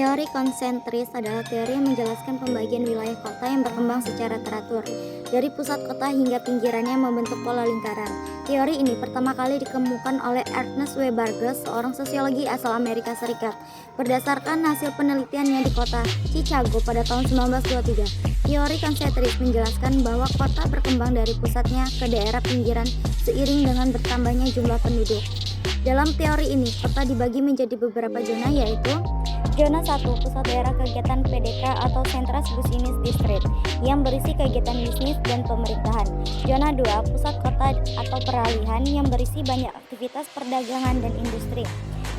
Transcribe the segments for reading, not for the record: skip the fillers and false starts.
Teori konsentris adalah teori yang menjelaskan pembagian wilayah kota yang berkembang secara teratur, dari pusat kota hingga pinggirannya membentuk pola lingkaran. Teori ini pertama kali dikemukakan oleh Ernest W. Burgess, seorang sosiologi asal Amerika Serikat, berdasarkan hasil penelitiannya di kota Chicago pada tahun 1923. Teori konsentris menjelaskan bahwa kota berkembang dari pusatnya ke daerah pinggiran seiring dengan bertambahnya jumlah penduduk. Dalam teori ini, kota dibagi menjadi beberapa zona, yaitu Zona 1, pusat daerah kegiatan PDK atau Central Business District yang berisi kegiatan bisnis dan pemerintahan. Zona 2, pusat kota atau peralihan yang berisi banyak aktivitas perdagangan dan industri.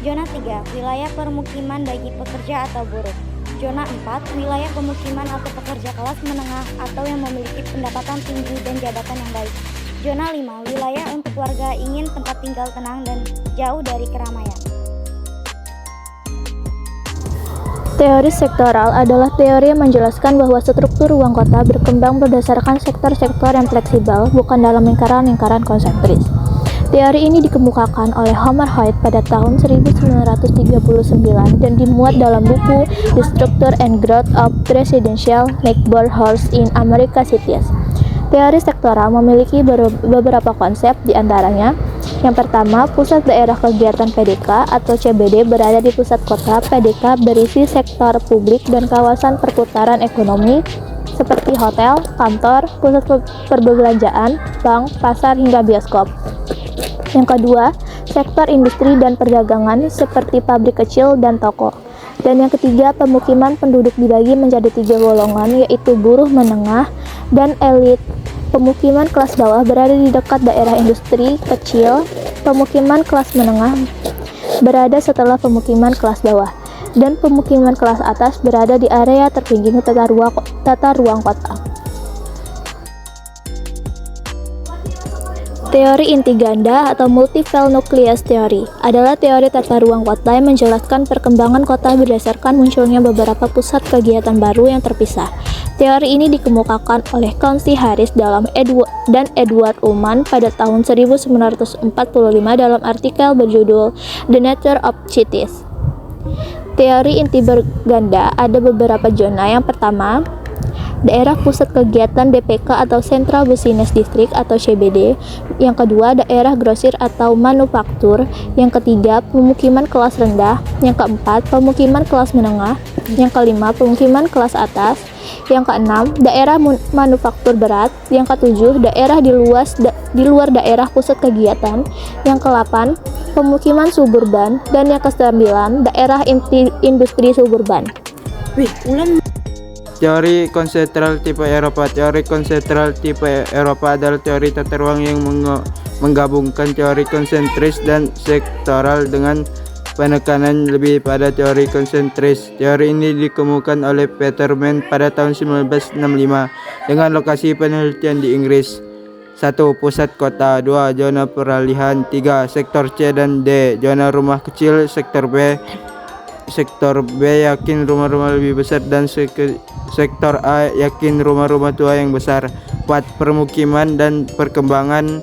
Zona 3, wilayah permukiman bagi pekerja atau buruh. Zona 4, wilayah pemukiman atau pekerja kelas menengah atau yang memiliki pendapatan tinggi dan jabatan yang baik. Zona 5, wilayah untuk warga ingin tempat tinggal tenang dan jauh dari keramaian. Teori sektoral adalah teori yang menjelaskan bahwa struktur ruang kota berkembang berdasarkan sektor-sektor yang fleksibel, bukan dalam lingkaran-lingkaran konsentris. Teori ini dikemukakan oleh Homer Hoyt pada tahun 1939 dan dimuat dalam buku The Structure and Growth of Residential Neighborhoods in American Cities. Teori sektoral memiliki beberapa konsep, diantaranya yang pertama, pusat daerah kegiatan PDK atau CBD berada di pusat kota. PDK berisi sektor publik dan kawasan perputaran ekonomi seperti hotel, kantor, pusat perbelanjaan, bank, pasar, hingga bioskop. Yang kedua, sektor industri dan perdagangan seperti pabrik kecil dan toko. Dan yang ketiga, pemukiman penduduk dibagi menjadi 3 golongan, yaitu buruh menengah dan elit. Pemukiman kelas bawah berada di dekat daerah industri kecil. Pemukiman kelas menengah berada setelah pemukiman kelas bawah, dan pemukiman kelas atas berada di area terpinggir tata ruang kota. Teori inti ganda atau multiple nucleus theory adalah teori tata ruang kota yang menjelaskan perkembangan kota berdasarkan munculnya beberapa pusat kegiatan baru yang terpisah. Teori ini dikemukakan oleh Council Harris dan Edward Ullman pada tahun 1945 dalam artikel berjudul The Nature of Cities. Teori inti berganda ada beberapa zona. Yang pertama, daerah pusat kegiatan DPK atau Central Business District atau CBD. Yang kedua, daerah grosir atau manufaktur. Yang ketiga, pemukiman kelas rendah. Yang keempat, pemukiman kelas menengah. Yang kelima, pemukiman kelas atas. Yang keenam, daerah manufaktur berat. Yang ketujuh, daerah di luar daerah pusat kegiatan. Yang kedelapan, pemukiman suburban. Dan yang kesembilan, daerah industri suburban. Teori konsentral tipe Eropa. Teori konsentral tipe Eropa adalah teori tata ruang yang menggabungkan teori konsentris dan sektoral dengan penekanan lebih pada teori konsentris. Teori ini dikemukakan oleh Peter Mann pada tahun 1965 dengan lokasi penelitian di Inggris. 1. Pusat kota. 2. Zona peralihan. 3. Sektor C dan D, zona rumah kecil. Sektor B yakin rumah-rumah lebih besar, dan sektor A yakin rumah-rumah tua yang besar. 4. Permukiman dan perkembangan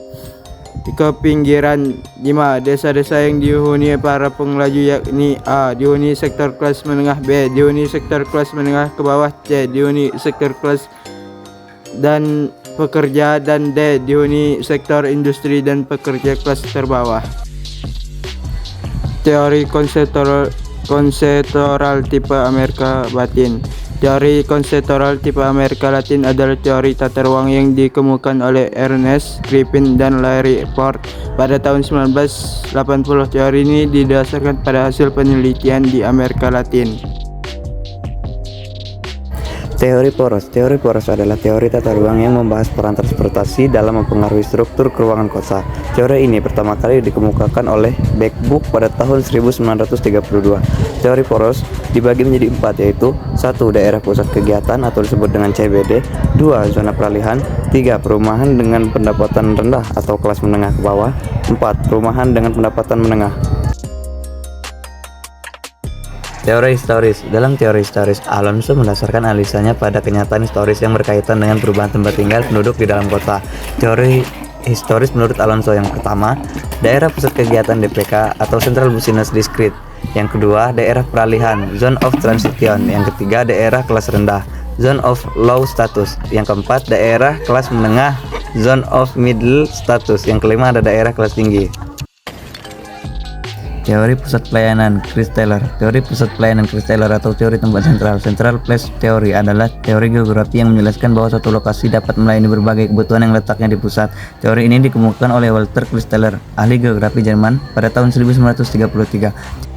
ke pinggiran. 5. Desa-desa yang dihuni para pengelaju, yakni A. dihuni sektor kelas menengah, B. dihuni sektor kelas menengah ke bawah, C. dihuni sektor kelas dan pekerja, dan D. dihuni sektor industri dan pekerja kelas terbawah. Teori konseptual tipe Amerika Latin. Teori konseptual tipe Amerika Latin adalah teori tata ruang yang dikemukakan oleh Ernest Griffin dan Larry Ford pada tahun 1980. Teori ini didasarkan pada hasil penelitian di Amerika Latin. Teori poros. Teori poros adalah teori tata ruang yang membahas peran transportasi dalam mempengaruhi struktur keruangan kota. Teori ini pertama kali dikemukakan oleh Beck-Buck pada tahun 1932. Teori poros dibagi menjadi 4, yaitu 1. Daerah pusat kegiatan atau disebut dengan CBD. 2. Zona peralihan. 3. Perumahan dengan pendapatan rendah atau kelas menengah ke bawah. 4. Perumahan dengan pendapatan menengah. Teori historis. Dalam teori historis, Alonso mendasarkan analisanya pada kenyataan historis yang berkaitan dengan perubahan tempat tinggal penduduk di dalam kota. Teori historis menurut Alonso. Yang pertama, daerah pusat kegiatan DPK atau Central Business District. Yang kedua, daerah peralihan, Zone of Transition. Yang ketiga, daerah kelas rendah, Zone of Low Status. Yang keempat, daerah kelas menengah, Zone of Middle Status. Yang kelima, ada daerah kelas tinggi. Teori pusat pelayanan Chris Taylor. Teori pusat pelayanan Chris Taylor atau teori tempat sentral, Central Place Theory, adalah teori geografi yang menjelaskan bahwa suatu lokasi dapat melayani berbagai kebutuhan yang letaknya di pusat. Teori ini dikemukakan oleh Walter Chris Taylor, ahli geografi Jerman, pada tahun 1933.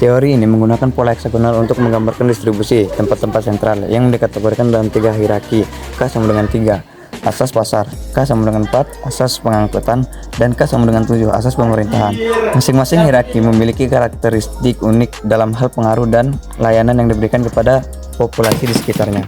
Teori ini menggunakan pola heksagonal untuk menggambarkan distribusi tempat-tempat sentral yang dikategorikan dalam 3 hierarki, K sama dengan 3, asas pasar, K sama dengan 4, asas pengangkutan, dan K sama dengan 7, asas pemerintahan. Masing-masing hierarki memiliki karakteristik unik dalam hal pengaruh dan layanan yang diberikan kepada populasi di sekitarnya.